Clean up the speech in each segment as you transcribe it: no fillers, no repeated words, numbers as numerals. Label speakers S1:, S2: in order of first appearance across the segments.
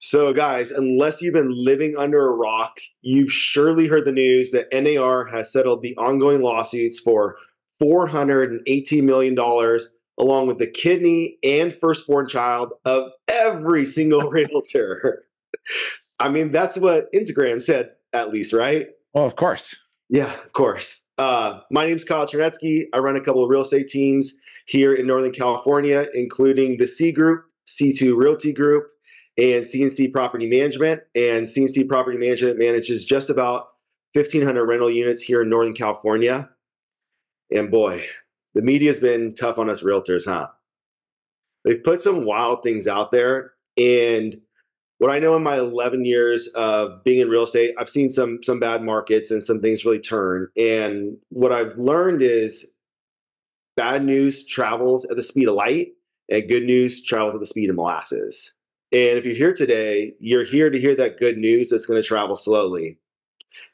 S1: So, guys, unless you've been living under a rock, you've surely heard the news that NAR has settled the ongoing lawsuits for $418 million, along with the kidney and firstborn child of every single realtor. I mean, that's what Instagram said, at least, right?
S2: Well, of course.
S1: Yeah, of course. My name's Kyle Chernetsky. I run a couple of real estate teams here in Northern California, including the C Group, C2 Realty Group, and CNC Property Management. And CNC Property Management manages just about 1,500 rental units here in Northern California. And boy, the media's been tough on us realtors, huh? They've put some wild things out there. And what I know in my 11 years of being in real estate, I've seen some bad markets and some things really turn. And what I've learned is bad news travels at the speed of light, and good news travels at the speed of molasses. And if you're here today, you're here to hear that good news that's going to travel slowly.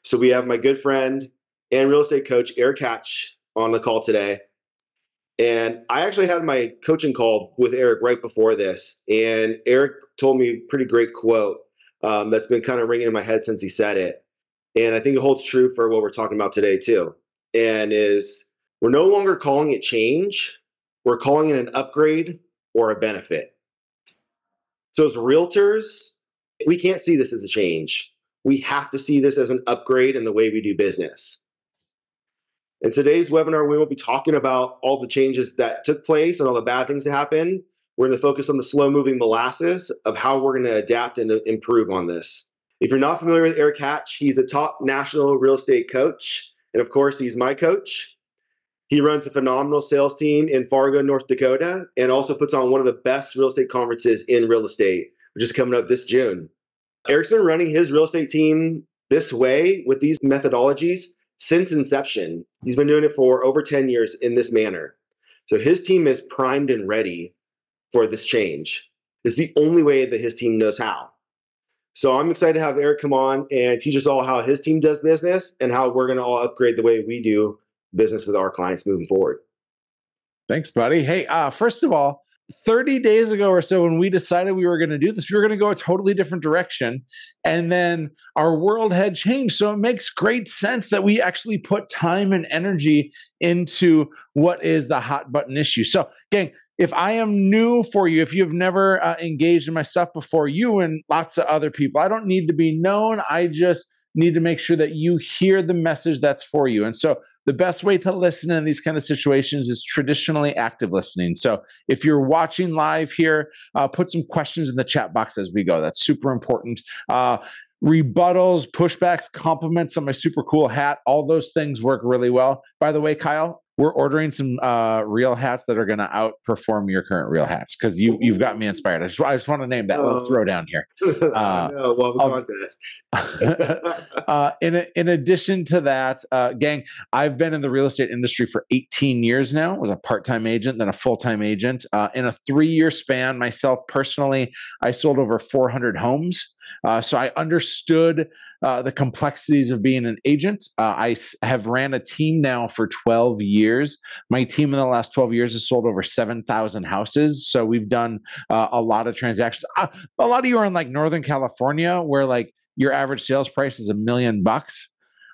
S1: So we have my good friend and real estate coach, Erik on the call today. And I actually had my coaching call with Erik right before this. And Erik told me a pretty great quote that's been kind of ringing in my head since he said it. And I think it holds true for what we're talking about today too. And is we're no longer calling it change. We're calling it an upgrade or a benefit. So as realtors, we can't see this as a change. We have to see this as an upgrade in the way we do business. In today's webinar, we will be talking about all the changes that took place and all the bad things that happened. We're going to focus on the slow-moving molasses of how we're going to adapt and improve on this. If you're not familiar with Erik, he's a top national real estate coach. And of course, he's my coach. He runs a phenomenal sales team in Fargo, North Dakota, and also puts on one of the best real estate conferences in real estate, which is coming up this June. Erik's been running his real estate team this way with these methodologies since inception. He's been doing it for over 10 years in this manner. So his team is primed and ready for this change. It's the only way that his team knows how. So I'm excited to have Erik come on and teach us all how his team does business and how we're going to all upgrade the way we do business with our clients moving forward.
S2: Thanks, buddy. Hey, first of all, 30 days ago or so, when we decided we were going to do this, we were going to go a totally different direction. And then our world had changed. So it makes great sense that we actually put time and energy into what is the hot button issue. So, gang, if I am new for you, if you've never engaged in my stuff before, you and lots of other people, I don't need to be known. I just need to make sure that you hear the message that's for you. And so the best way to listen in these kind of situations is traditionally active listening. So if you're watching live here, put some questions in the chat box as we go. That's super important. Rebuttals, pushbacks, compliments on my super cool hat, all those things work really well. By the way, Kyle, we're ordering some real hats that are going to outperform your current real hats because you've got me inspired. I just want to name that little throwdown here. In addition to that, gang, I've been in the real estate industry for 18 years now. I was a part-time agent, then a full-time agent. In a 3-year span, myself personally, I sold over 400 homes. So I understood the complexities of being an agent. I have ran a team now for 12 years. My team in the last 12 years has sold over 7,000 houses. So we've done a lot of transactions. A lot of you are in like Northern California where like your average sales price is $1 million.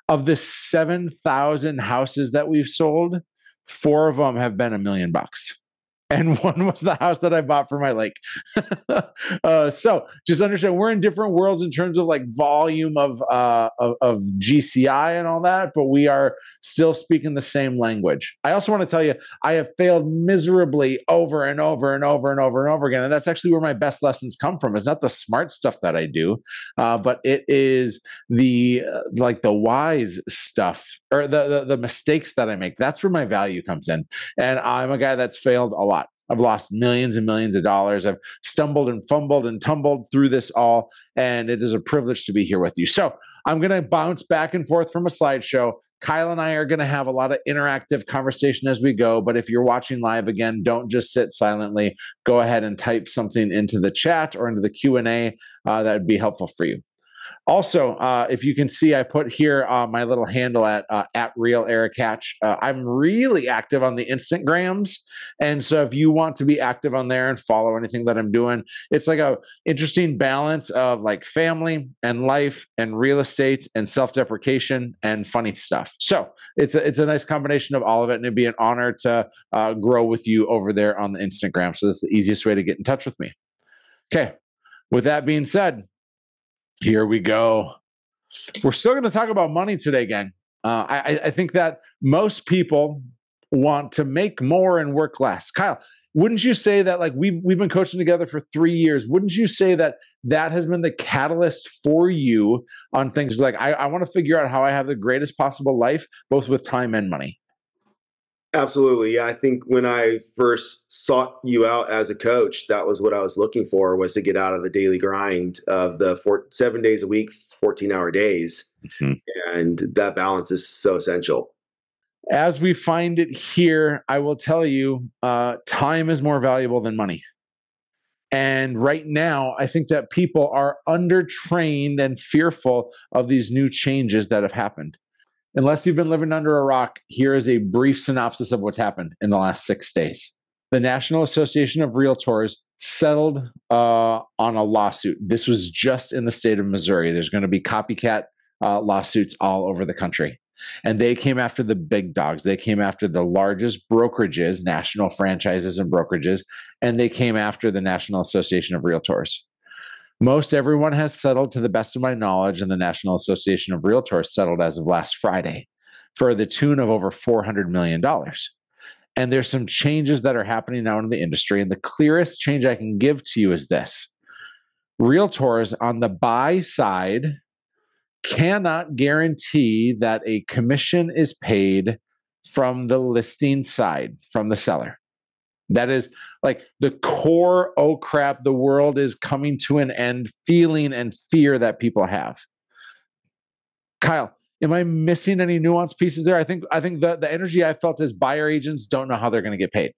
S2: Of the 7,000 houses that we've sold, 4 of them have been $1 million. And one was the house that I bought for my lake. So just understand we're in different worlds in terms of like volume of GCI and all that, but we are still speaking the same language. I also want to tell you, I have failed miserably over and over and over and over and over again. And that's actually where my best lessons come from. It's not the smart stuff that I do, but it is the wise stuff or the mistakes that I make. That's where my value comes in. And I'm a guy that's failed a lot. I've lost millions and millions of dollars. I've stumbled and fumbled and tumbled through this all, and it is a privilege to be here with you. So I'm going to bounce back and forth from a slideshow. Kyle and I are going to have a lot of interactive conversation as we go, but if you're watching live again, don't just sit silently. Go ahead and type something into the chat or into the Q&A. That would be helpful for you. Also, if you can see, I put here my little handle at Real Erik Hatch. I'm really active on the Instagrams, and so if you want to be active on there and follow anything that I'm doing, it's like a interesting balance of like family and life and real estate and self-deprecation and funny stuff. So it's a nice combination of all of it, and it'd be an honor to grow with you over there on the Instagram. So that's the easiest way to get in touch with me. Okay. With that being said, here we go. We're still going to talk about money today, gang. I think that most people want to make more and work less. Kyle, wouldn't you say that, like, we've been coaching together for 3 years? Wouldn't you say that that has been the catalyst for you on things like, I want to figure out how I have the greatest possible life, both with time and money?
S1: Absolutely. Yeah. I think when I first sought you out as a coach, that was what I was looking for, was to get out of the daily grind of the 7 days a week, 14-hour days. Mm-hmm. And that balance is so essential.
S2: As we find it here, I will tell you, time is more valuable than money. And right now, I think that people are undertrained and fearful of these new changes that have happened. Unless you've been living under a rock, here is a brief synopsis of what's happened in the last 6 days. The National Association of Realtors settled on a lawsuit. This was just in the state of Missouri. There's going to be copycat lawsuits all over the country. And they came after the big dogs. They came after the largest brokerages, national franchises and brokerages, and they came after the National Association of Realtors. Most everyone has settled, to the best of my knowledge, and the National Association of Realtors settled as of last Friday for the tune of over $400 million. And there's some changes that are happening now in the industry. And the clearest change I can give to you is this. Realtors on the buy side cannot guarantee that a commission is paid from the listing side, from the seller. That is like the core, oh crap, the world is coming to an end feeling and fear that people have. Kyle, am I missing any nuanced pieces there? I think the energy I felt is buyer agents don't know how they're going to get paid.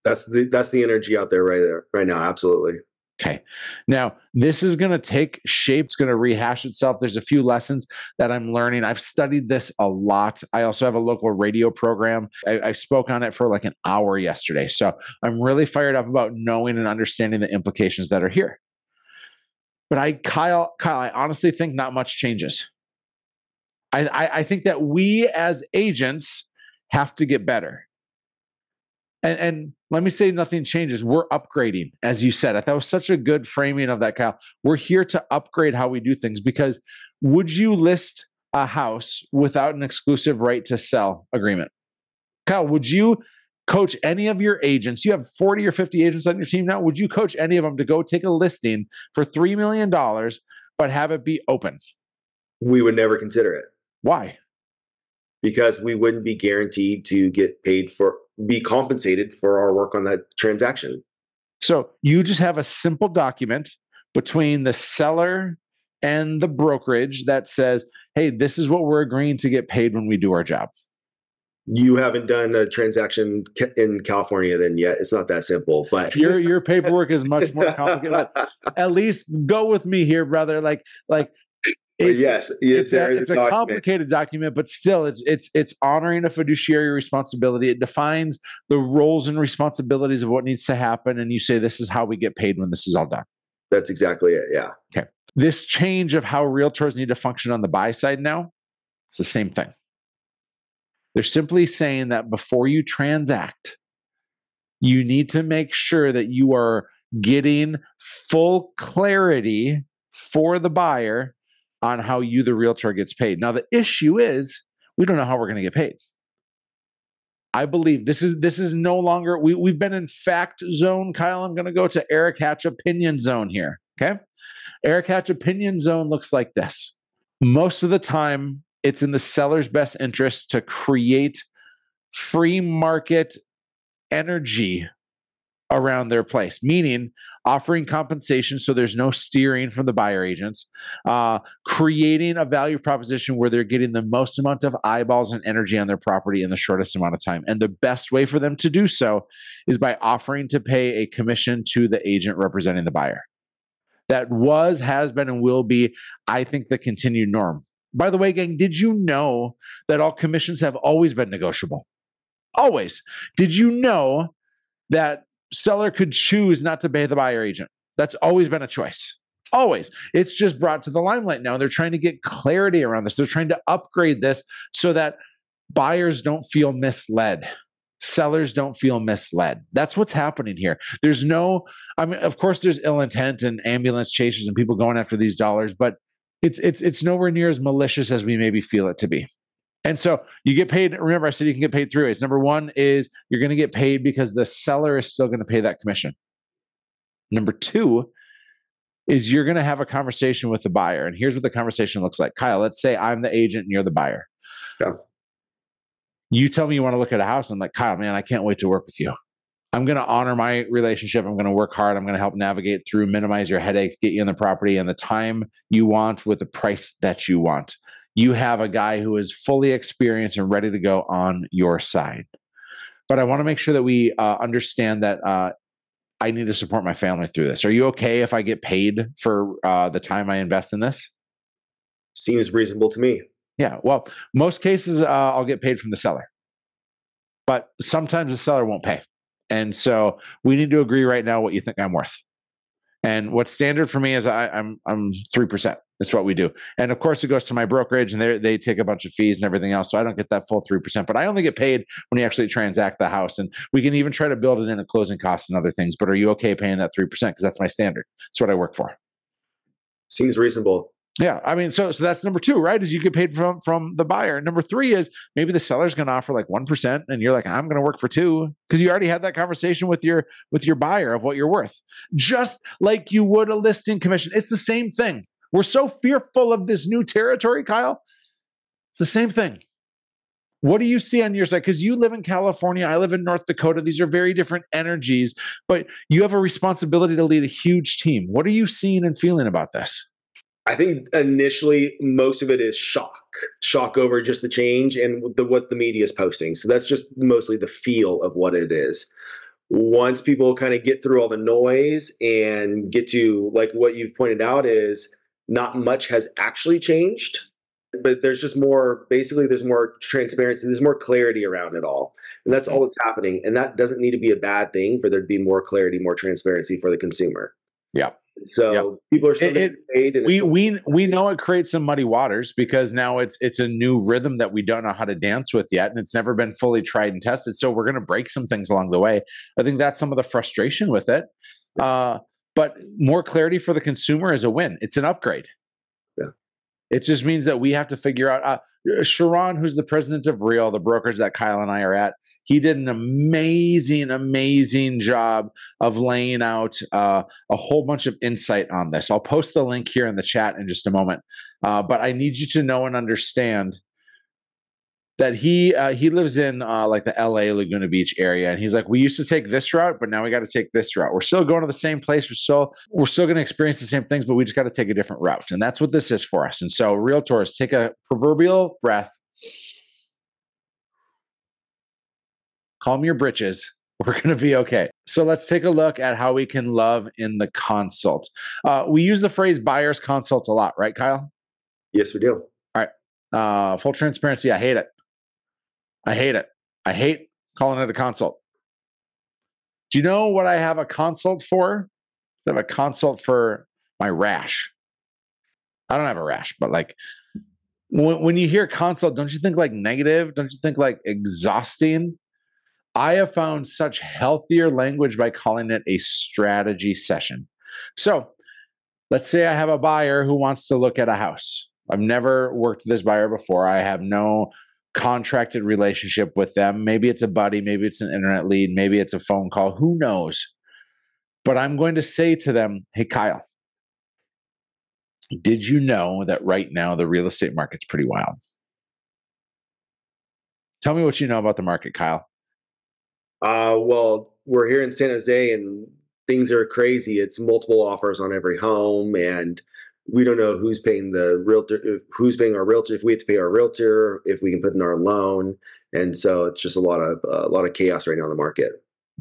S1: That's the energy out there right now. Absolutely.
S2: Okay. Now, this is going to take shape. It's going to rehash itself. There's a few lessons that I'm learning. I've studied this a lot. I also have a local radio program. I spoke on it for like an hour yesterday. So I'm really fired up about knowing and understanding the implications that are here. But Kyle, I honestly think not much changes. I think that we as agents have to get better. And let me say nothing changes. We're upgrading, as you said. That was such a good framing of that, Kyle. We're here to upgrade how we do things, because would you list a house without an exclusive right to sell agreement? Kyle, would you coach any of your agents? You have 40 or 50 agents on your team now. Would you coach any of them to go take a listing for $3 million, but have it be open?
S1: We would never consider it.
S2: Why?
S1: Because we wouldn't be guaranteed to be compensated for our work on that transaction.
S2: So you just have a simple document between the seller and the brokerage that says, hey, this is what we're agreeing to get paid when we do our job.
S1: You haven't done a transaction in California then yet. It's not that simple, but
S2: your paperwork is much more complicated. At least go with me here, brother. It's a complicated document, but still, it's honoring a fiduciary responsibility. It defines the roles and responsibilities of what needs to happen, and you say this is how we get paid when this is all done.
S1: That's exactly it. Yeah.
S2: Okay. This change of how realtors need to function on the buy side now, it's the same thing. They're simply saying that before you transact, you need to make sure that you are getting full clarity for the buyer on how you, the realtor, gets paid. Now, the issue is we don't know how we're going to get paid. I believe this is no longer, we've been in fact zone, Kyle. I'm going to go to Erik Hatch opinion zone here, okay? Erik Hatch opinion zone looks like this. Most of the time, it's in the seller's best interest to create free market energy around their place, meaning offering compensation so there's no steering from the buyer agents, creating a value proposition where they're getting the most amount of eyeballs and energy on their property in the shortest amount of time. And the best way for them to do so is by offering to pay a commission to the agent representing the buyer. that has been, and will be, I think, the continued norm. By the way, gang, did you know that all commissions have always been negotiable? Always. Did you know that seller could choose not to pay the buyer agent? That's always been a choice. Always. It's just brought to the limelight now. They're trying to get clarity around this. They're trying to upgrade this so that buyers don't feel misled. Sellers don't feel misled. That's what's happening here. There's no, I mean, of course, there's ill intent and ambulance chasers and people going after these dollars, but it's nowhere near as malicious as we maybe feel it to be. And so you get paid. Remember, I said you can get paid 3 ways. Number one is you're going to get paid because the seller is still going to pay that commission. Number two is you're going to have a conversation with the buyer. And here's what the conversation looks like. Kyle, let's say I'm the agent and you're the buyer.
S1: Yeah.
S2: You tell me you want to look at a house. I'm like, Kyle, man, I can't wait to work with you. I'm going to honor my relationship. I'm going to work hard. I'm going to help navigate through, minimize your headaches, get you in the property and the time you want with the price that you want. You have a guy who is fully experienced and ready to go on your side. But I want to make sure that we understand that I need to support my family through this. Are you okay if I get paid for the time I invest in this?
S1: Seems reasonable to me.
S2: Yeah. Well, most cases I'll get paid from the seller. But sometimes the seller won't pay. And so we need to agree right now what you think I'm worth. And what's standard for me is I'm 3%. That's what we do. And of course, it goes to my brokerage and they take a bunch of fees and everything else. So I don't get that full 3%, but I only get paid when you actually transact the house. And we can even try to build it in at closing costs and other things. But are you okay paying that 3%? Because that's my standard. That's what I work for.
S1: Seems reasonable.
S2: Yeah. I mean, so that's number two, right? Is you get paid from the buyer. Number three is maybe the seller's going to offer like 1% and you're like, I'm going to work for 2%, because you already had that conversation with your buyer of what you're worth. Just like you would a listing commission. It's the same thing. We're so fearful of this new territory, Kyle. It's the same thing. What do you see on your side? Because you live in California, I live in North Dakota. These are very different energies, but you have a responsibility to lead a huge team. What are you seeing and feeling about this?
S1: I think initially most of it is shock over just the change and what the media is posting. So that's just mostly the feel of what it is. Once people kind of get through all the noise and get to like what you've pointed out is not much has actually changed, but there's just more, basically there's more transparency, there's more clarity around it all. And that's all that's happening. And that doesn't need to be a bad thing for there to be more clarity, more transparency for the consumer.
S2: Yeah.
S1: So people are still getting paid. And
S2: we know it creates some muddy waters because now it's a new rhythm that we don't know how to dance with yet, and it's never been fully tried and tested. So we're going to break some things along the way. I think that's some of the frustration with it. But more clarity for the consumer is a win. It's an upgrade.
S1: Yeah.
S2: It just means that we have to figure out. Sharon, who's the president of Real, the brokerage that Kyle and I are at, he did an amazing job of laying out a whole bunch of insight on this. I'll post the link here in the chat in just a moment. But I need you to know and understand that he lives in like the LA Laguna Beach area. And he's like, we used to take this route, but now we got to take this route. We're still going to the same place. We're still going to experience the same things, but we just got to take a different route. And that's what this is for us. And so realtors, take a proverbial breath, calm your britches. We're going to be okay. So let's take a look at how we can love in the consult. We use the phrase buyer's consult a lot, right, Kyle?
S1: Yes, we do.
S2: All right. Full transparency. I hate it. I hate calling it a consult. Do you know what I have a consult for? I have a consult for my rash. I don't have a rash, but like when you hear consult, don't you think like negative? Don't you think like exhausting? I have found such healthier language by calling it a strategy session. So let's say I have a buyer who wants to look at a house. I've never worked with this buyer before. I have no contracted relationship with them. Maybe it's a buddy, maybe it's an internet lead, maybe it's a phone call, who knows? But I'm going to say to them, hey, Kyle, did you know that right now the real estate market's pretty wild? Tell me what you know about the market, Kyle.
S1: Well, we're here in San Jose and things are crazy. It's multiple offers on every home, and we don't know who's paying the realtor, who's paying our realtor, if we have to pay our realtor, if we can put in our loan. And so it's just a lot of chaos right now in the market.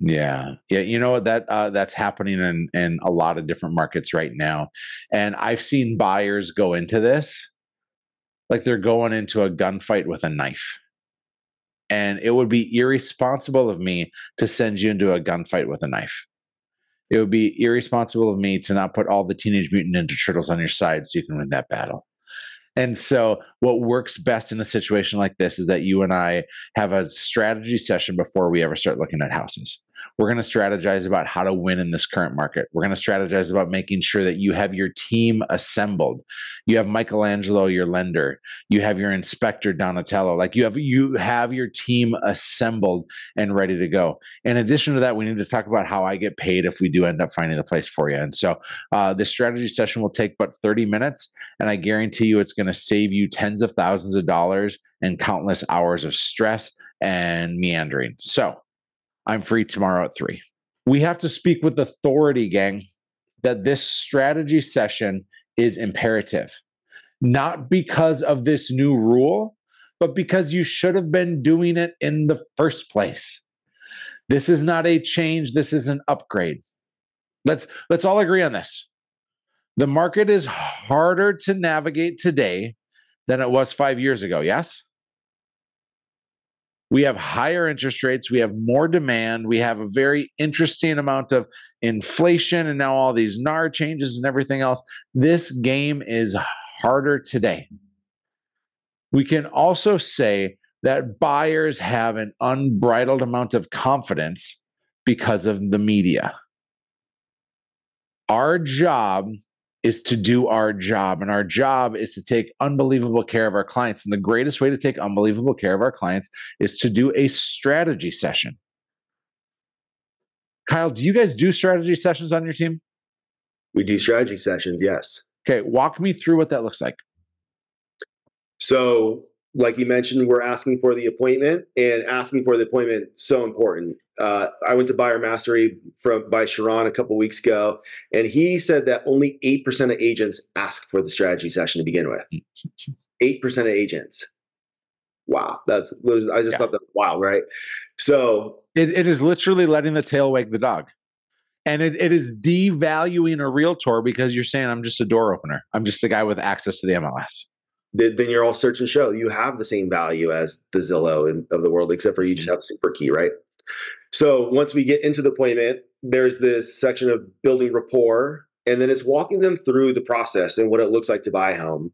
S2: Yeah. Yeah. You know what, that's happening in a lot of different markets right now. And I've seen buyers go into this like they're going into a gunfight with a knife. And it would be irresponsible of me to send you into a gunfight with a knife. It would be irresponsible of me to not put all the Teenage Mutant Ninja Turtles on your side so you can win that battle. And so, what works best in a situation like this is that you and I have a strategy session before we ever start looking at houses. We're going to strategize about how to win in this current market. We're going to strategize about making sure that you have your team assembled. You have Michelangelo, your lender. You have your inspector, Donatello. Like you have your team assembled and ready to go. In addition to that, we need to talk about how I get paid if we do end up finding a place for you. And so, this strategy session will take about 30 minutes, and I guarantee you it's going to save you tens of thousands of dollars and countless hours of stress and meandering. So I'm free tomorrow at 3. We have to speak with authority, gang, that this strategy session is imperative, not because of this new rule, but because you should have been doing it in the first place. This is not a change. This is an upgrade. Let's all agree on this. The market is harder to navigate today than it was 5 years ago. Yes? We have higher interest rates. We have more demand. We have a very interesting amount of inflation and now all these NAR changes and everything else. This game is harder today. We can also say that buyers have an unbridled amount of confidence because of the media. Our job is to do our job, and our job is to take unbelievable care of our clients. And the greatest way to take unbelievable care of our clients is to do a strategy session. Kyle, do you guys do strategy sessions on your team?
S1: We do strategy sessions, yes.
S2: Okay, walk me through what that looks like.
S1: So, like you mentioned, we're asking for the appointment, and asking for the appointment so important. I went to Buyer Mastery by Sharon a couple weeks ago, and he said that only 8% of agents ask for the strategy session to begin with. 8% of agents. Wow, I just thought that was wild, right? So
S2: it is literally letting the tail wag the dog. And it is devaluing a realtor because you're saying, I'm just a door opener. I'm just a guy with access to the MLS.
S1: Then you're all search and show. You have the same value as the Zillow of the world, except for you just have super key, right? So once we get into the appointment, there's this section of building rapport, and then it's walking them through the process and what it looks like to buy a home.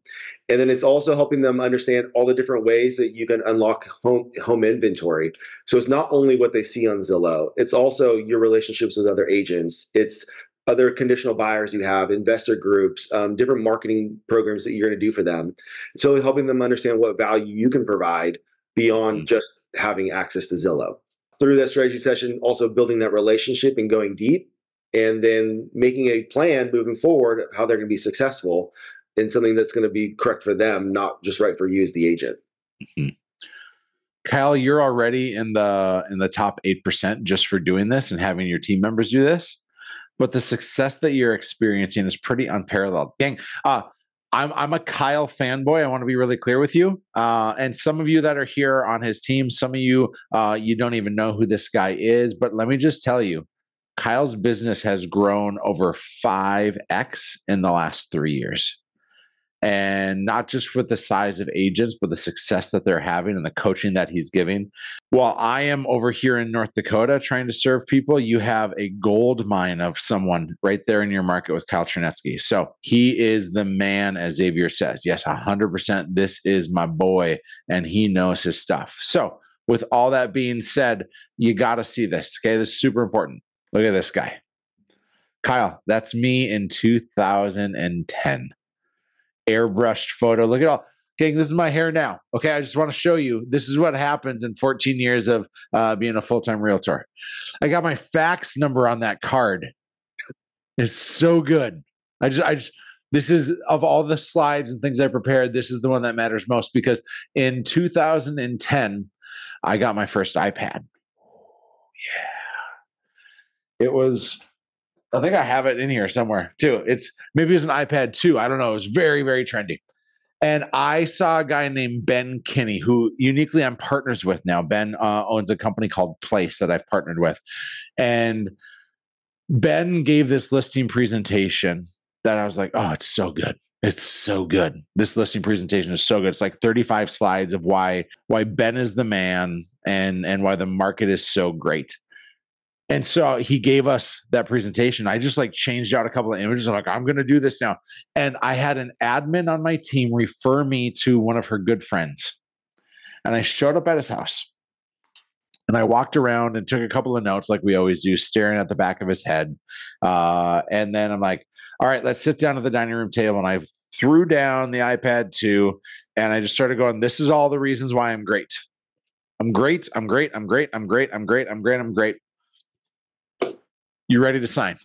S1: And then it's also helping them understand all the different ways that you can unlock home inventory. So it's not only what they see on Zillow, it's also your relationships with other agents. It's other conditional buyers you have, investor groups, different marketing programs that you're going to do for them. So helping them understand what value you can provide beyond just having access to Zillow. Through that strategy session, also building that relationship and going deep, and then making a plan moving forward of how they're going to be successful in something that's going to be correct for them, not just right for you as the agent.
S2: Mm-hmm. Kyle, you're already in the top 8% just for doing this and having your team members do this. But the success that you're experiencing is pretty unparalleled. Gang, I'm a Kyle fanboy. I want to be really clear with you. And some of you that are here on his team, some of you, you don't even know who this guy is. But let me just tell you, Kyle's business has grown over 5x in the last 3 years. And not just with the size of agents, but the success that they're having and the coaching that he's giving. While I am over here in North Dakota trying to serve people, you have a gold mine of someone right there in your market with Kyle Chernetsky. So he is the man, as Xavier says. Yes, 100%. This is my boy, and he knows his stuff. So with all that being said, you got to see this. Okay, this is super important. Look at this guy. Kyle, that's me in 2010. Airbrushed photo. Look at all. Okay, this is my hair now. Okay, I just want to show you. This is what happens in 14 years of being a full-time realtor. I got my fax number on that card. It's so good. This is, of all the slides and things I prepared, this is the one that matters most because in 2010, I got my first iPad. Yeah. It was, I think I have it in here somewhere too. Maybe it's an iPad 2. I don't know. It was very, very trendy. And I saw a guy named Ben Kinney, who uniquely I'm partners with now. Ben owns a company called Place that I've partnered with. And Ben gave this listing presentation that I was like, oh, it's so good. It's so good. This listing presentation is so good. It's like 35 slides of why Ben is the man and why the market is so great. And so he gave us that presentation. I just like changed out a couple of images. I'm like, I'm going to do this now. And I had an admin on my team refer me to one of her good friends. And I showed up at his house and I walked around and took a couple of notes like we always do, staring at the back of his head. And then I'm like, all right, let's sit down at the dining room table. And I threw down the iPad too. And I just started going, this is all the reasons why I'm great. I'm great. I'm great. I'm great. I'm great. I'm great. I'm great. I'm great. You ready to sign?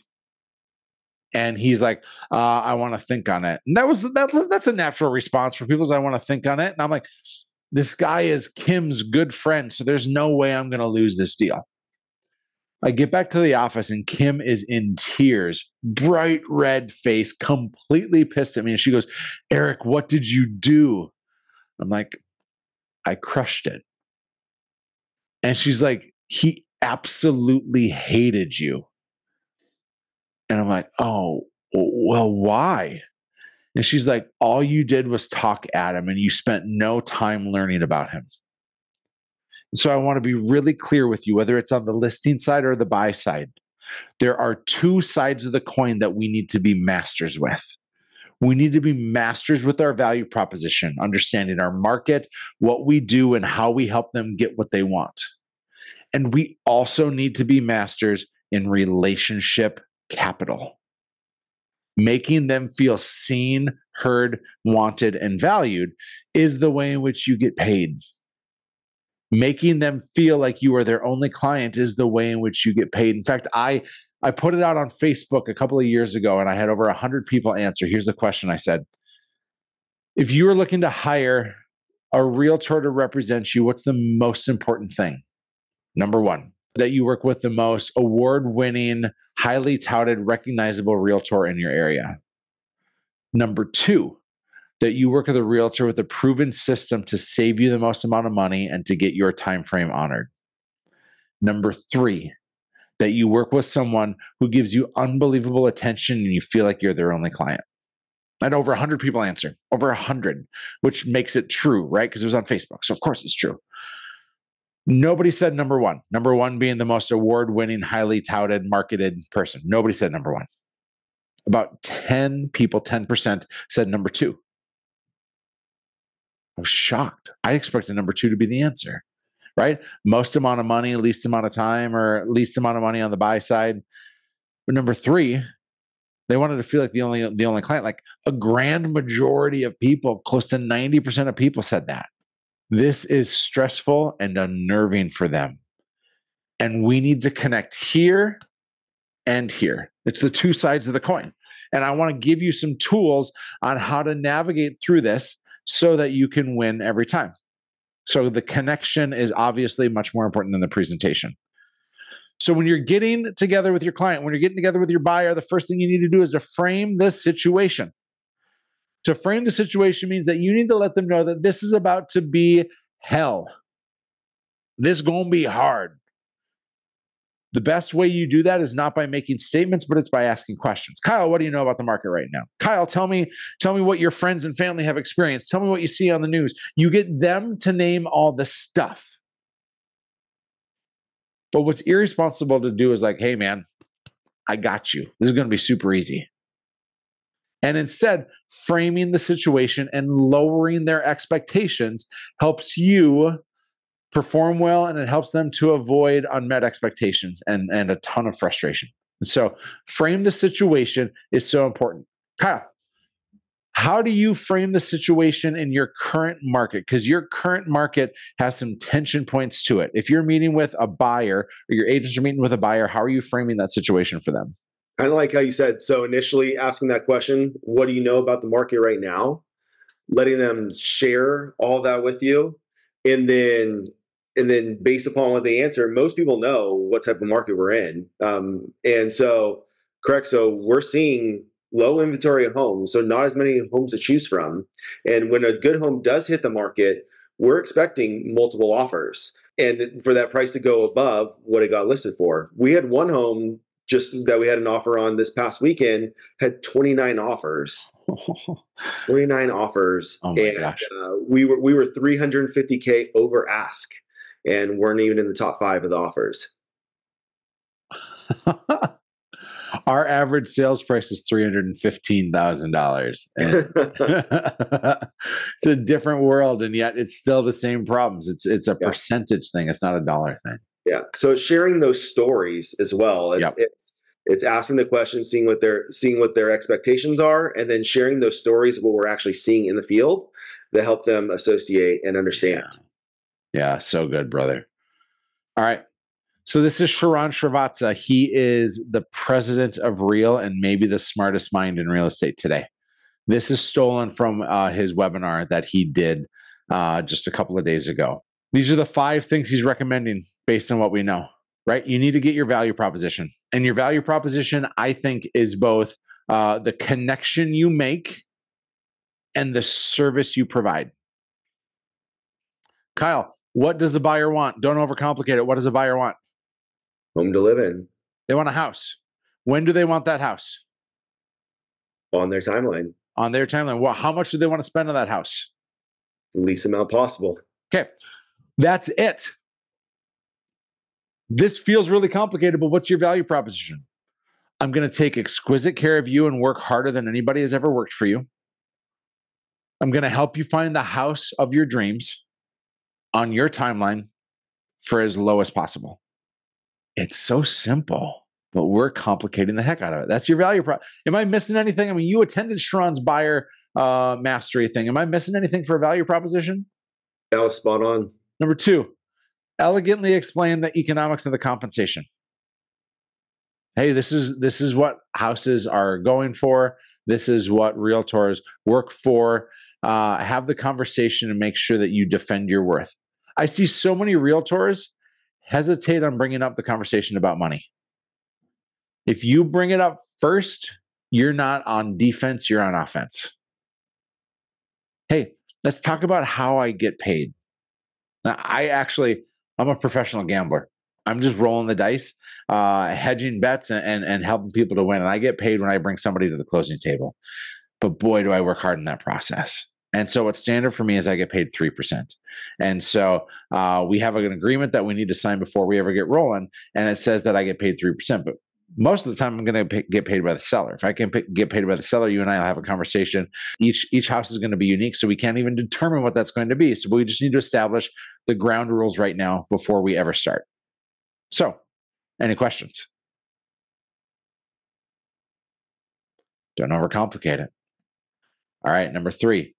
S2: And he's like, I want to think on it. And that's a natural response for people is I want to think on it. And I'm like, this guy is Kim's good friend. So there's no way I'm going to lose this deal. I get back to the office and Kim is in tears, bright red face, completely pissed at me. And she goes, Erik, what did you do? I'm like, I crushed it. And she's like, he absolutely hated you. And I'm like, oh, well, why? And she's like, all you did was talk at him and you spent no time learning about him. So I want to be really clear with you, whether it's on the listing side or the buy side, there are two sides of the coin that we need to be masters with. We need to be masters with our value proposition, understanding our market, what we do, and how we help them get what they want. And we also need to be masters in relationship capital. Making them feel seen, heard, wanted, and valued is the way in which you get paid. Making them feel like you are their only client is the way in which you get paid. In fact, I put it out on Facebook a couple of years ago and I had over 100 people answer. Here's the question I said. If you are looking to hire a realtor to represent you, what's the most important thing? Number one, that you work with the most award-winning, highly touted, recognizable realtor in your area. Number two, that you work with a realtor with a proven system to save you the most amount of money and to get your time frame honored. Number three, that you work with someone who gives you unbelievable attention and you feel like you're their only client. And over 100 people answered, over 100, which makes it true, right? Because it was on Facebook. So of course it's true. Nobody said number one being the most award-winning, highly touted, marketed person. Nobody said number one. About 10 people, 10% said number two. I was shocked. I expected number two to be the answer, right? Most amount of money, least amount of time, or least amount of money on the buy side. But number three, they wanted to feel like the only client. Like a grand majority of people, close to 90% of people said that. This is stressful and unnerving for them. And we need to connect here and here. It's the two sides of the coin. And I want to give you some tools on how to navigate through this so that you can win every time. So the connection is obviously much more important than the presentation. So when you're getting together with your client, when you're getting together with your buyer, the first thing you need to do is to frame this situation. To frame the situation means that you need to let them know that this is about to be hell. This is going to be hard. The best way you do that is not by making statements, but it's by asking questions. Kyle, what do you know about the market right now? Kyle, tell me what your friends and family have experienced. Tell me what you see on the news. You get them to name all the stuff. But what's irresponsible to do is like, hey, man, I got you. This is going to be super easy. And instead, framing the situation and lowering their expectations helps you perform well, and it helps them to avoid unmet expectations and a ton of frustration. And so frame the situation is so important. Kyle, how do you frame the situation in your current market? Because your current market has some tension points to it. If you're meeting with a buyer or your agents are meeting with a buyer, how are you framing that situation for them?
S1: Kind of like how you said, so initially asking that question, what do you know about the market right now? Letting them share all that with you. And then based upon what they answer, most people know what type of market we're in. And so, correct. So we're seeing low inventory of homes, so not as many homes to choose from. And when a good home does hit the market, we're expecting multiple offers and for that price to go above what it got listed for. We had one home just that we had an offer on this past weekend, had 29 offers. 29 offers.
S2: Oh my
S1: And
S2: gosh.
S1: we were 350K over ask and weren't even in the top 5 of the offers.
S2: Our average sales price is $315,000. It's a different world, and yet it's still the same problems. It's a percentage thing. It's not a dollar thing.
S1: Yeah. So sharing those stories as well. It's asking the question, seeing what their expectations are, and then sharing those stories of what we're actually seeing in the field that help them associate and understand.
S2: Yeah, so good, brother. All right. So this is Sharon Srivatsa. He is the president of Real and maybe the smartest mind in real estate today. This is stolen from his webinar that he did just a couple of days ago. These are the 5 things he's recommending based on what we know, right? You need to get your value proposition. And your value proposition, I think, is both the connection you make and the service you provide. Kyle, what does the buyer want? Don't overcomplicate it. What does a buyer want?
S1: Home to live in.
S2: They want a house. When do they want that house?
S1: On their timeline.
S2: On their timeline. Well, how much do they want to spend on that house?
S1: The least amount possible.
S2: Okay. That's it. This feels really complicated, but what's your value proposition? I'm going to take exquisite care of you and work harder than anybody has ever worked for you. I'm going to help you find the house of your dreams on your timeline for as low as possible. It's so simple, but we're complicating the heck out of it. That's your value prop. Am I missing anything? I mean, you attended Sharon's buyer mastery thing. Am I missing anything for a value proposition?
S1: That was spot on.
S2: Number 2, elegantly explain the economics of the compensation. Hey, this is what houses are going for. This is what realtors work for. Have the conversation and make sure that you defend your worth. I see so many realtors hesitate on bringing up the conversation about money. If you bring it up first, you're not on defense, you're on offense. Hey, let's talk about how I get paid. Now, I'm a professional gambler. I'm just rolling the dice, hedging bets and helping people to win. And I get paid when I bring somebody to the closing table. But boy, do I work hard in that process. And so what's standard for me is I get paid 3%. And so we have an agreement that we need to sign before we ever get rolling. And it says that I get paid 3%. But most of the time, I'm going to get paid by the seller. If I can get paid by the seller, you and I will have a conversation. Each house is going to be unique, so we can't even determine what that's going to be. So we just need to establish the ground rules right now before we ever start. So, any questions? Don't overcomplicate it. All right, number 3.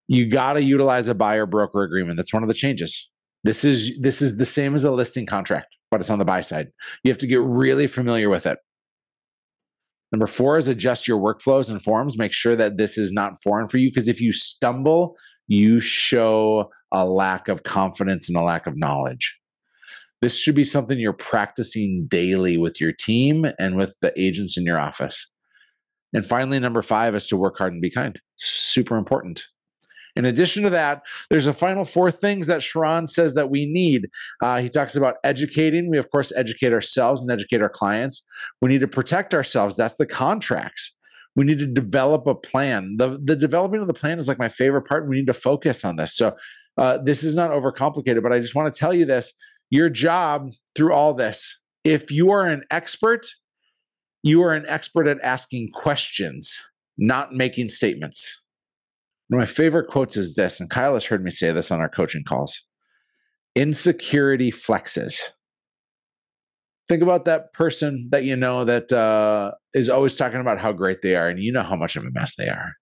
S2: You got to utilize a buyer broker agreement. That's one of the changes. This is the same as a listing contract, but it's on the buy side. You have to get really familiar with it. Number 4 is adjust your workflows and forms. Make sure that this is not foreign for you, because if you stumble, you show a lack of confidence and a lack of knowledge. This should be something you're practicing daily with your team and with the agents in your office. And finally, number 5 is to work hard and be kind. Super important. In addition to that, there's a final 4 things that Sharon says that we need. He talks about educating. We, of course, educate ourselves and educate our clients. We need to protect ourselves. That's the contracts. We need to develop a plan. The developing of the plan is like my favorite part. We need to focus on this. So this is not overcomplicated, but I just want to tell you this. Your job through all this, if you are an expert, you are an expert at asking questions, not making statements. One of my favorite quotes is this, and Kyle has heard me say this on our coaching calls. Insecurity flexes. Think about that person that you know that is always talking about how great they are, and you know how much of a mess they are.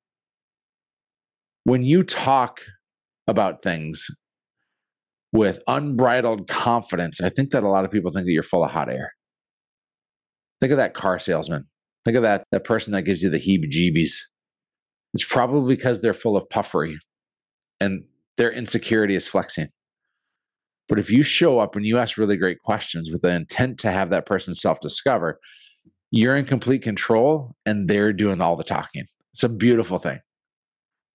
S2: When you talk about things with unbridled confidence, I think that a lot of people think that you're full of hot air. Think of that car salesman. Think of that person that gives you the heebie-jeebies. It's probably because they're full of puffery and their insecurity is flexing. But if you show up and you ask really great questions with the intent to have that person self-discover, you're in complete control and they're doing all the talking. It's a beautiful thing.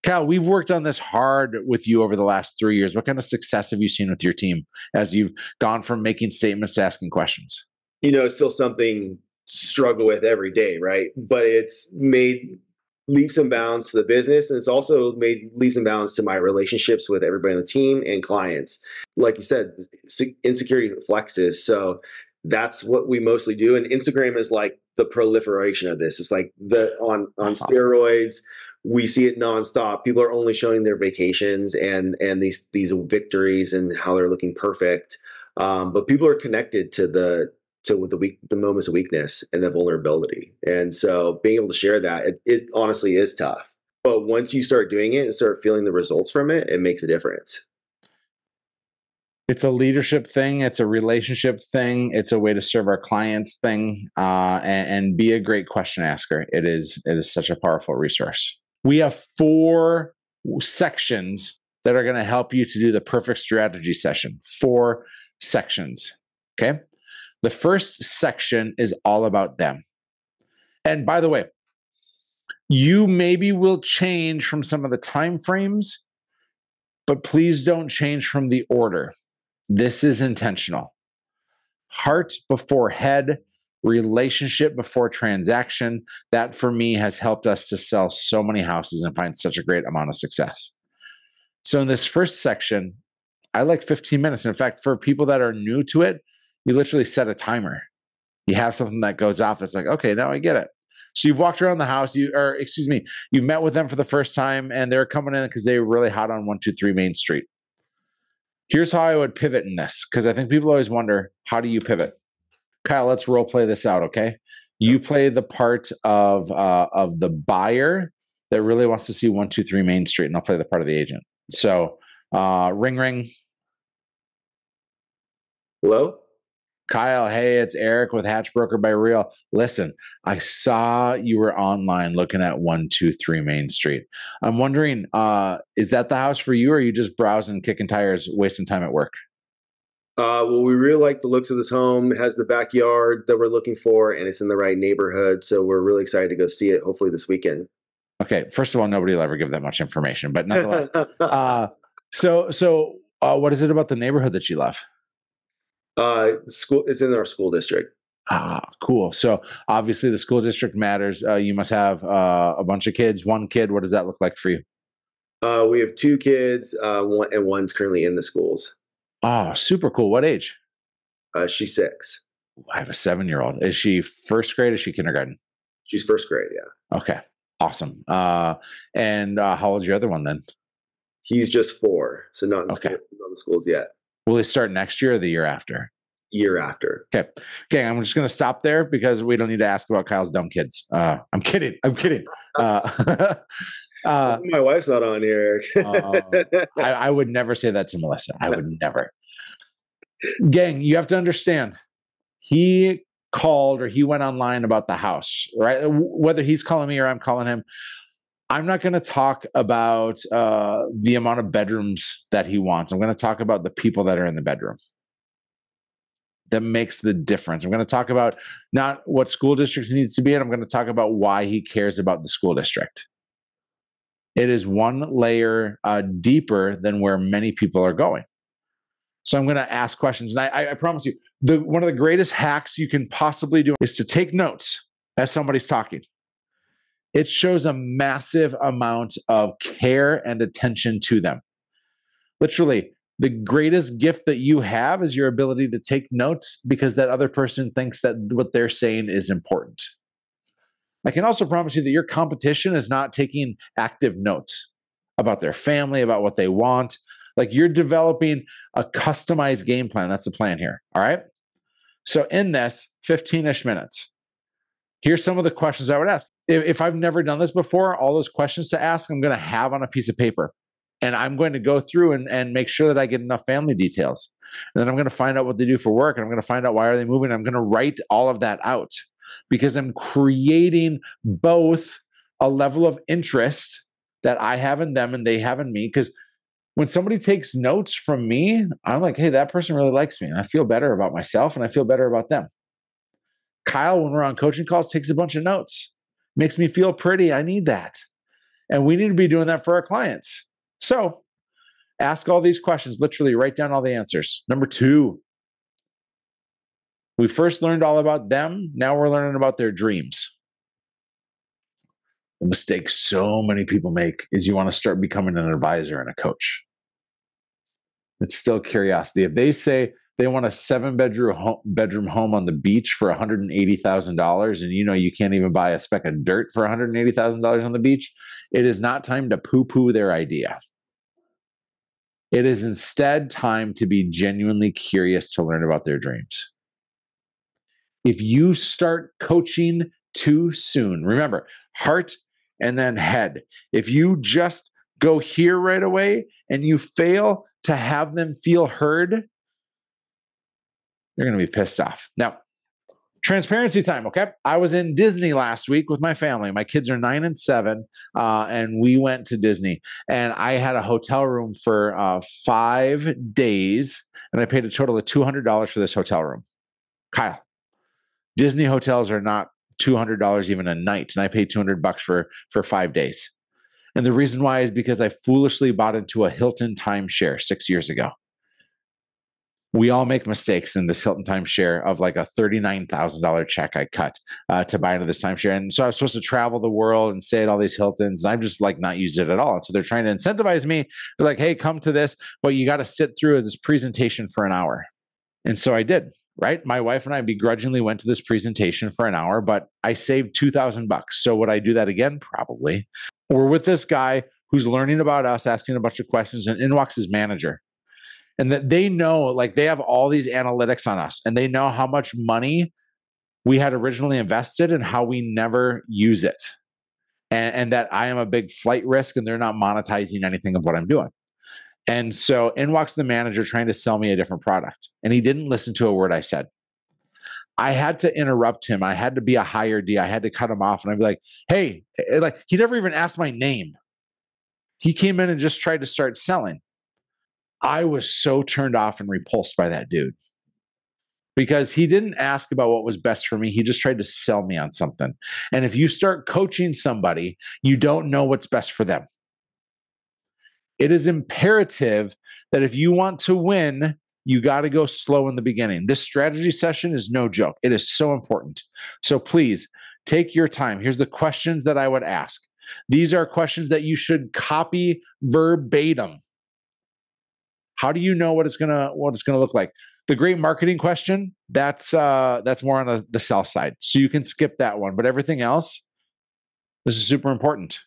S2: Kyle, we've worked on this hard with you over the last 3 years. What kind of success have you seen with your team as you've gone from making statements to asking questions?
S1: It's still something to struggle with every day, right? But it's made leaps and bounds to the business, and it's also made leaps and bounds to my relationships with everybody on the team and clients. Like you said, insecurity flexes. So that's what we mostly do. And Instagram is like the proliferation of this. It's like on steroids. We see it nonstop. People are only showing their vacations and these victories and how they're looking perfect. But people are connected to the moments of weakness and the vulnerability. And so being able to share that, it honestly is tough. But once you start doing it and start feeling the results from it, it makes a difference.
S2: It's a leadership thing. It's a relationship thing. It's a way to serve our clients thing, and be a great question asker. It is such a powerful resource. We have 4 sections that are going to help you to do the perfect strategy session. 4 sections. Okay. The first section is all about them. And by the way, you maybe will change from some of the time frames, but please don't change from the order. This is intentional. Heart before head, relationship before transaction. That for me has helped us to sell so many houses and find such a great amount of success. So in this first section, I like 15 minutes. In fact, for people that are new to it, you literally set a timer. You have something that goes off. It's like, okay, now I get it. So you've walked around the house, you've met with them for the first time and they're coming in because they were really hot on 123 Main Street. Here's how I would pivot in this, because I think people always wonder, how do you pivot? Kyle, let's role play this out, okay? You play the part of the buyer that really wants to see 123 Main Street, and I'll play the part of the agent. So, ring, ring.
S1: Hello?
S2: Kyle, hey, it's Erik with Hatch Broker by Real. Listen, I saw you were online looking at 123 Main Street. I'm wondering, is that the house for you, or are you just browsing, kicking tires, wasting time at work?
S1: Well, we really like the looks of this home. It has the backyard that we're looking for, and it's in the right neighborhood. So we're really excited to go see it, hopefully this weekend.
S2: Okay, first of all, nobody will ever give that much information, but nonetheless. What is it about the neighborhood that you love?
S1: School. It's in our school district.
S2: Cool. So obviously the school district matters. You must have a bunch of kids. One kid. What does that look like for you?
S1: We have 2 kids, and one's currently in the schools.
S2: Oh, super cool. What age?
S1: She's 6.
S2: I have a 7-year-old. Is she first grade? Is she kindergarten?
S1: She's first grade. Yeah.
S2: Okay. Awesome. And how old's your other one then?
S1: He's just 4, so not in school, not in the schools yet.
S2: Will they start next year or the year after?
S1: Year after.
S2: Okay. Okay. I'm just going to stop there because we don't need to ask about Kyle's dumb kids. I'm kidding.
S1: My wife's not on here.
S2: I would never say that to Melissa. I would never. Gang, you have to understand. He called or he went online about the house, right? Whether he's calling me or I'm calling him, I'm not going to talk about the amount of bedrooms that he wants. I'm going to talk about the people that are in the bedroom. That makes the difference. I'm going to talk about not what school district he needs to be in. I'm going to talk about why he cares about the school district. It is one layer deeper than where many people are going. So I'm going to ask questions. And I promise you, one of the greatest hacks you can possibly do is to take notes as somebody's talking. It shows a massive amount of care and attention to them. Literally, the greatest gift that you have is your ability to take notes, because that other person thinks that what they're saying is important. I can also promise you that your competition is not taking active notes about their family, about what they want. Like, you're developing a customized game plan. That's the plan here. All right. So in this 15-ish minutes, here's some of the questions I would ask. If I've never done this before, all those questions to ask, I'm going to have on a piece of paper. And I'm going to go through and make sure that I get enough family details. And then I'm going to find out what they do for work. And I'm going to find out why are they moving. I'm going to write all of that out, because I'm creating both a level of interest that I have in them and they have in me. Because when somebody takes notes from me, I'm like, hey, that person really likes me. And I feel better about myself and I feel better about them. Kyle, when we're on coaching calls, takes a bunch of notes. Makes me feel pretty. I need that. And we need to be doing that for our clients. So ask all these questions, literally write down all the answers. Number 2, we first learned all about them. Now we're learning about their dreams. The mistake so many people make is you want to start becoming an advisor and a coach. It's still curiosity. If they say they want a 7-bedroom home on the beach for $180,000, and you can't even buy a speck of dirt for $180,000 on the beach, it is not time to poo-poo their idea. It is instead time to be genuinely curious to learn about their dreams. If you start coaching too soon, remember, heart and then head. If you just go here right away and you fail to have them feel heard, they're going to be pissed off. Now, transparency time, okay? I was in Disney last week with my family. My kids are 9 and 7, and we went to Disney. And I had a hotel room for 5 days, and I paid a total of $200 for this hotel room. Kyle, Disney hotels are not $200 even a night, and I paid $200 for 5 days. And the reason why is because I foolishly bought into a Hilton timeshare 6 years ago. We all make mistakes in this Hilton timeshare of like a $39,000 check I cut to buy into this timeshare. And so I was supposed to travel the world and stay at all these Hiltons. And I've just like not used it at all. And so they're trying to incentivize me. They're like, hey, come to this, but you got to sit through this presentation for an hour. And so I did. Right? My wife and I begrudgingly went to this presentation for an hour, but I saved $2,000. So would I do that again? Probably. We're with this guy who's learning about us, asking a bunch of questions, and in walks his manager. And that they know, like they have all these analytics on us and they know how much money we had originally invested and how we never use it. And that I am a big flight risk and they're not monetizing anything of what I'm doing. And so in walks the manager trying to sell me a different product. And he didn't listen to a word I said. I had to interrupt him. I had to be a higher D. I had to cut him off. And I'd be like, hey, like he never even asked my name. He came in and just tried to start selling. I was so turned off and repulsed by that dude because he didn't ask about what was best for me. He just tried to sell me on something. And if you start coaching somebody, you don't know what's best for them. It is imperative that if you want to win, you got to go slow in the beginning. This strategy session is no joke. It is so important. So please take your time. Here's the questions that I would ask. These are questions that you should copy verbatim. How do you know what it's gonna look like? The great marketing question, that's more on the sell side. So you can skip that one. But everything else, this is super important.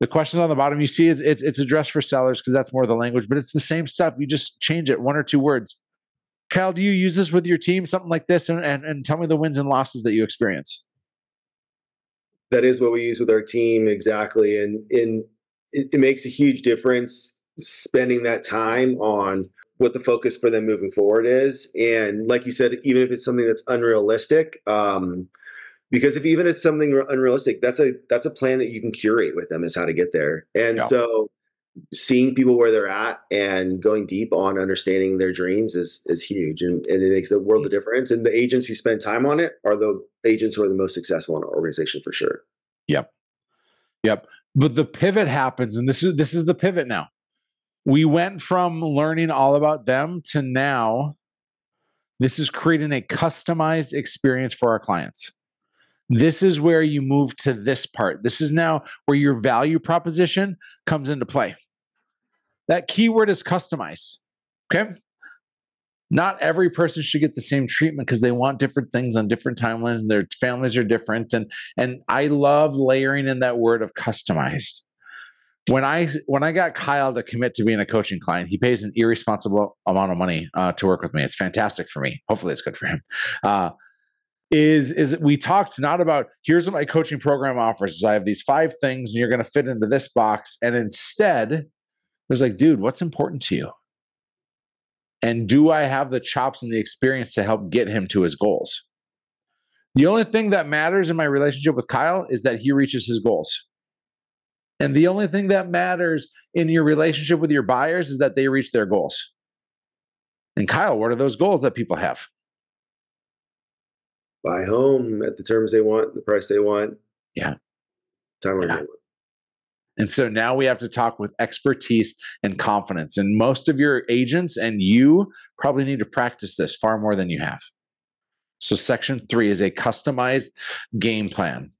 S2: The questions on the bottom you see, it's addressed for sellers because that's more the language, but it's the same stuff. You just change it 1 or 2 words. Kyle, do you use this with your team? Something like this, and tell me the wins and losses that you experience.
S1: That is what we use with our team, exactly. And it makes a huge difference spending that time on what the focus for them moving forward is. And like you said, even if it's something that's unrealistic, because if even it's something unrealistic, that's a plan that you can curate with them is how to get there. And so seeing people where they're at and going deep on understanding their dreams is huge. And it makes the world of difference. And the agents who spend time on it are the agents who are the most successful in our organization for sure.
S2: Yep. But the pivot happens, and this is the pivot now. We went from learning all about them to now this is creating a customized experience for our clients. This is where you move to this part. This is now where your value proposition comes into play. That keyword is customized. Okay. Not every person should get the same treatment because they want different things on different timelines and their families are different. And I love layering in that word of customized. When I got Kyle to commit to being a coaching client, he pays an irresponsible amount of money to work with me. It's fantastic for me. Hopefully it's good for him. Is we talked not about here's what my coaching program offers. I have these 5 things and you're going to fit into this box. And instead, it was like, dude, what's important to you? And do I have the chops and the experience to help get him to his goals? The only thing that matters in my relationship with Kyle is that he reaches his goals. And the only thing that matters in your relationship with your buyers is that they reach their goals. And Kyle, what are those goals that people have?
S1: Buy home at the terms they want, the price they want,
S2: Yeah.
S1: timeline
S2: Yeah.
S1: they want.
S2: And so now we have to talk with expertise and confidence. And most of your agents and you probably need to practice this far more than you have. So section 3 is a customized game plan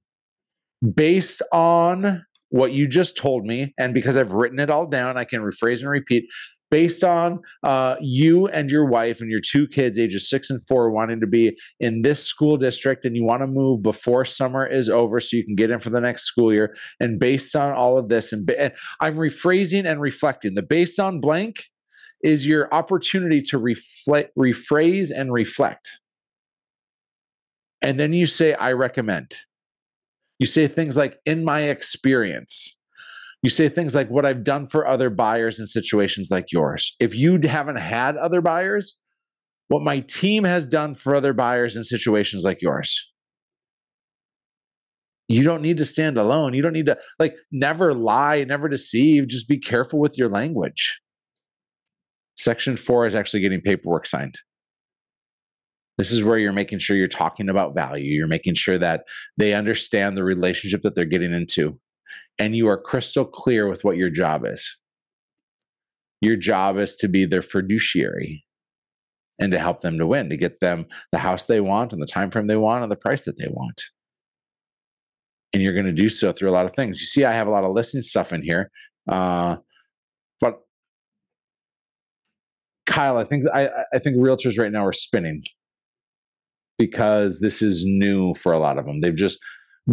S2: based on what you just told me. And because I've written it all down, I can rephrase and repeat. Based on you and your wife and your 2 kids, ages 6 and 4, wanting to be in this school district, and you want to move before summer is over so you can get in for the next school year. And based on all of this, and I'm rephrasing and reflecting. The based on blank is your opportunity to rephrase and reflect. And then you say, I recommend. You say things like, in my experience. You say things like what I've done for other buyers in situations like yours. If you haven't had other buyers, what my team has done for other buyers in situations like yours. You don't need to stand alone. You don't need to never lie, never deceive. Just be careful with your language. Section 4 is actually getting paperwork signed. This is where you're making sure you're talking about value. You're making sure that they understand the relationship that they're getting into. And you are crystal clear with what your job is. Your job is to be their fiduciary and to help them to win, to get them the house they want and the time frame they want and the price that they want. And you're going to do so through a lot of things. You see, I have a lot of listing stuff in here. But Kyle, I think realtors right now are spinning because this is new for a lot of them. They've just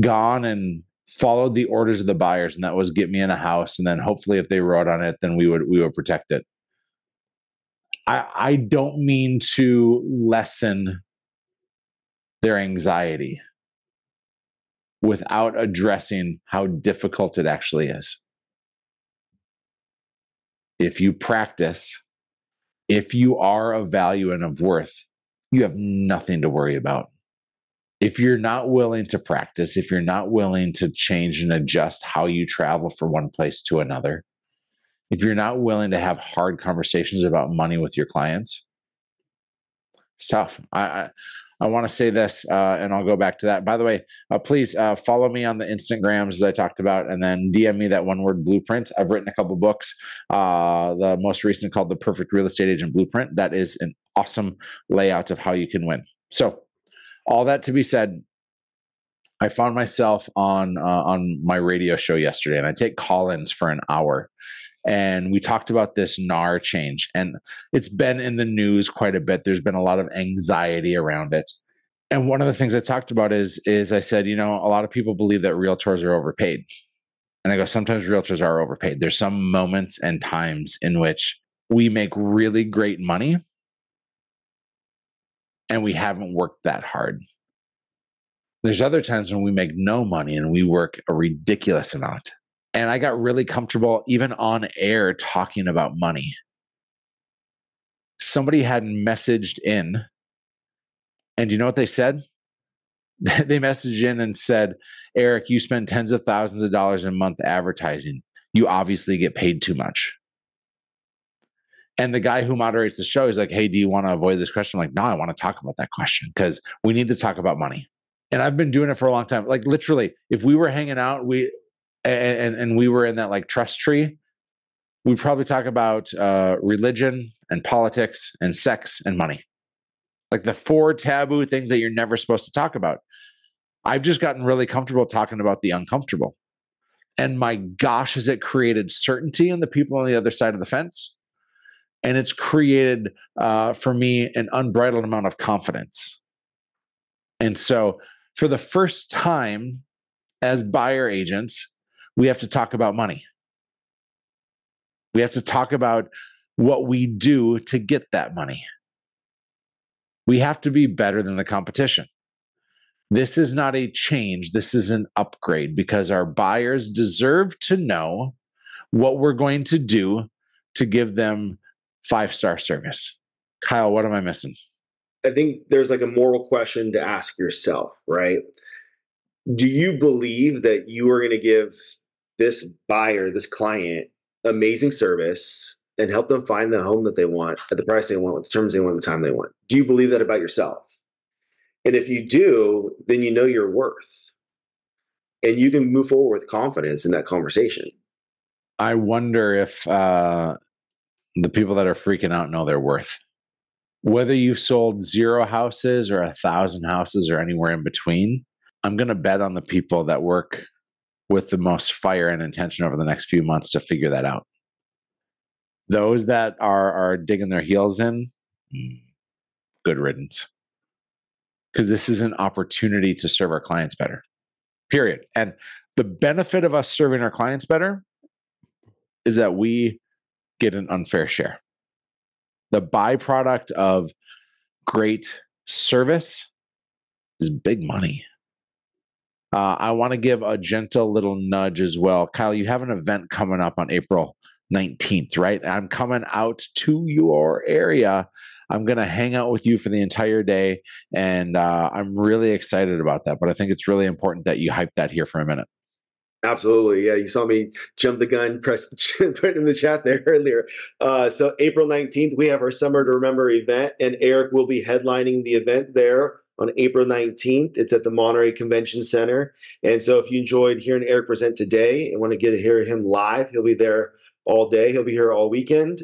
S2: gone and followed the orders of the buyers, and that was get me in a house, and then hopefully if they wrote on it, then we would protect it. I don't mean to lessen their anxiety without addressing how difficult it actually is. If you practice, if you are of value and of worth, you have nothing to worry about. If you're not willing to practice, if you're not willing to change and adjust how you travel from one place to another, if you're not willing to have hard conversations about money with your clients, it's tough. I want to say this, and I'll go back to that. By the way, please follow me on the Instagrams as I talked about, and then DM me that one-word blueprint. I've written a couple books. The most recent called The Perfect Real Estate Agent Blueprint. That is an awesome layout of how you can win. So all that to be said, I found myself on my radio show yesterday, and I take call-ins for an hour. And we talked about this NAR change, and it's been in the news quite a bit. There's been a lot of anxiety around it. And one of the things I talked about is I said, a lot of people believe that realtors are overpaid. And I go, sometimes realtors are overpaid. There's some moments and times in which we make really great money and we haven't worked that hard. There's other times when we make no money and we work a ridiculous amount. And I got really comfortable even on air talking about money. Somebody had messaged in, and you know what they said? They messaged in and said, Erik, you spend tens of thousands of dollars a month advertising. You obviously get paid too much. And the guy who moderates the show is like, hey, do you want to avoid this question? I'm like, no, I want to talk about that question because we need to talk about money. And I've been doing it for a long time. Like literally, if we were hanging out, we were in that trust tree, we'd probably talk about religion and politics and sex and money. Like the 4 taboo things that you're never supposed to talk about. I've just gotten really comfortable talking about the uncomfortable. And my gosh, has it created certainty in the people on the other side of the fence? And it's created for me an unbridled amount of confidence. And so for the first time as buyer agents, we have to talk about money. We have to talk about what we do to get that money. We have to be better than the competition. This is not a change. This is an upgrade because our buyers deserve to know what we're going to do to give them 5-star service. Kyle, what am I missing?
S1: I think there's a moral question to ask yourself, right? Do you believe that you are going to give this buyer, this client, amazing service and help them find the home that they want at the price they want, with the terms they want, the time they want? Do you believe that about yourself? And if you do, then you know your worth and you can move forward with confidence in that conversation.
S2: I wonder if the people that are freaking out know their worth. Whether you've sold 0 houses or 1,000 houses or anywhere in between, I'm going to bet on the people that work with the most fire and intention over the next few months to figure that out. Those that are digging their heels in, good riddance. Because this is an opportunity to serve our clients better, period. And the benefit of us serving our clients better is that we get an unfair share. The byproduct of great service is big money. I want to give a gentle little nudge as well. Kyle, you have an event coming up on April 19th, right? I'm coming out to your area. I'm going to hang out with you for the entire day. And I'm really excited about that. But I think it's really important that you hype that here for a minute.
S1: Absolutely. Yeah. You saw me jump the gun, put it in the chat there earlier. So April 19th, we have our Summer to Remember event, and Erik will be headlining the event there on April 19th. It's at the Monterey Convention Center. And so if you enjoyed hearing Erik present today and want to get to hear him live, he'll be there all day. He'll be here all weekend,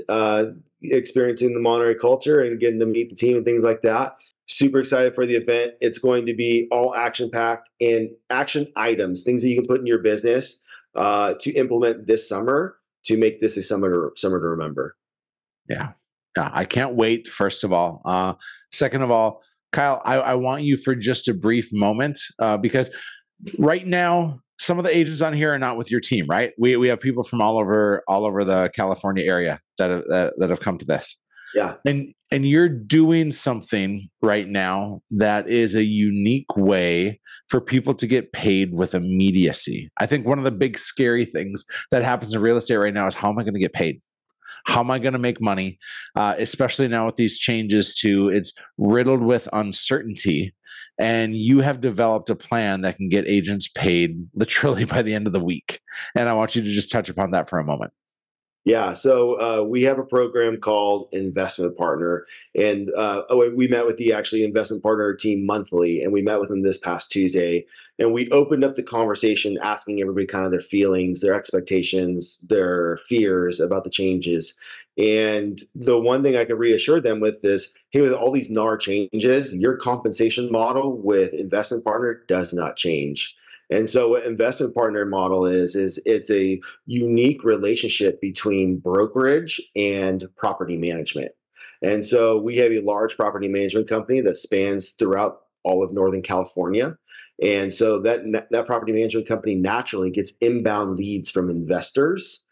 S1: experiencing the Monterey culture and getting to meet the team and things like that. Super excited for the event. It's going to be all action packed and action items, things that you can put in your business to implement this summer to make this a summer to remember.
S2: Yeah. I can't wait, first of all. Second of all, Kyle, I want you for just a brief moment because right now, some of the agents on here are not with your team, right? We have people from all over the California area that have come to this.
S1: Yeah.
S2: And you're doing something right now that is a unique way for people to get paid with immediacy. I think one of the big scary things that happens in real estate right now is, how am I going to get paid? How am I going to make money? Especially now with these changes to, it's riddled with uncertainty. And you have developed a plan that can get agents paid literally by the end of the week. And I want you to just touch upon that for a moment.
S1: Yeah, so we have a program called Investment Partner, and we met with the actually Investment Partner team monthly, and we met with them this past Tuesday, and we opened up the conversation, asking everybody kind of their feelings, their expectations, their fears about the changes. And the one thing I could reassure them with is, hey, with all these NAR changes, your compensation model with Investment Partner does not change. And so what investment partner model is it's a unique relationship between brokerage and property management. And so we have a large property management company that spans throughout all of Northern California. And so that property management company naturally gets inbound leads from investors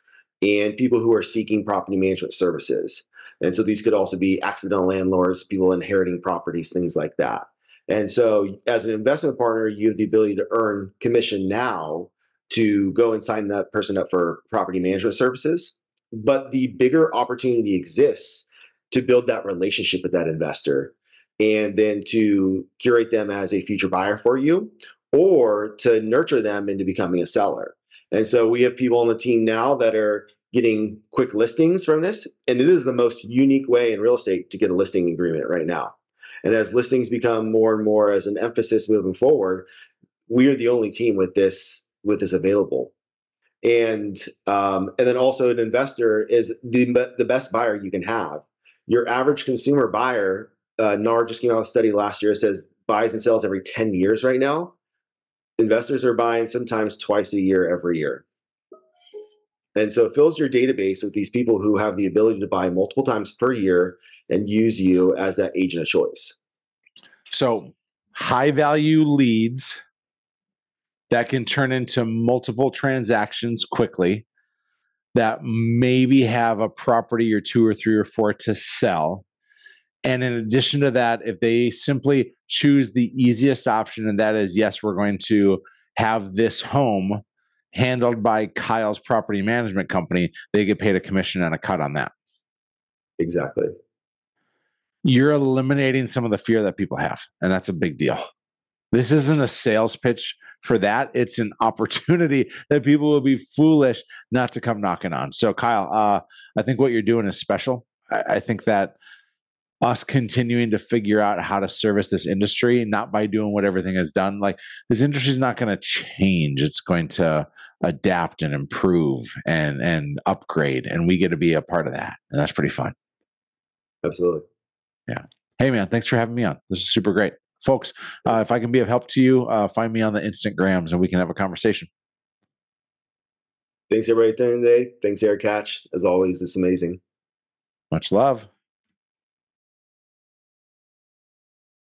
S1: and people who are seeking property management services. And so these could also be accidental landlords, people inheriting properties, things like that. And so as an investment partner, you have the ability to earn commission now to go and sign that person up for property management services. But the bigger opportunity exists to build that relationship with that investor and then to curate them as a future buyer for you or to nurture them into becoming a seller. And so we have people on the team now that are getting quick listings from this. And it is the most unique way in real estate to get a listing agreement right now. And as listings become more and more as an emphasis moving forward, we are the only team with this available. And then also an investor is the best buyer you can have. Your average consumer buyer, NAR just came out with a study last year, says buys and sells every 10 years right now. Investors are buying sometimes twice a year, every year. And so it fills your database with these people who have the ability to buy multiple times per year and use you as that agent of choice.
S2: So high value leads that can turn into multiple transactions quickly, that maybe have a property or 2 or 3 or 4 to sell. And in addition to that, if they simply choose the easiest option, and that is, yes, we're going to have this home handled by Kyle's property management company, they get paid a commission and a cut on that.
S1: Exactly.
S2: You're eliminating some of the fear that people have, and that's a big deal. This isn't a sales pitch for that. It's an opportunity that people will be foolish not to come knocking on. So Kyle, I think what you're doing is special. I think that us continuing to figure out how to service this industry, not by doing what everything has done. Like, this industry is not going to change. It's going to adapt and improve and upgrade. And we get to be a part of that. And that's pretty fun.
S1: Absolutely.
S2: Yeah. Hey, man, thanks for having me on. This is super great. Folks, if I can be of help to you, find me on the Instagrams and we can have a conversation.
S1: Thanks everybody today. Thanks, Erik. As always, this is amazing.
S2: Much love.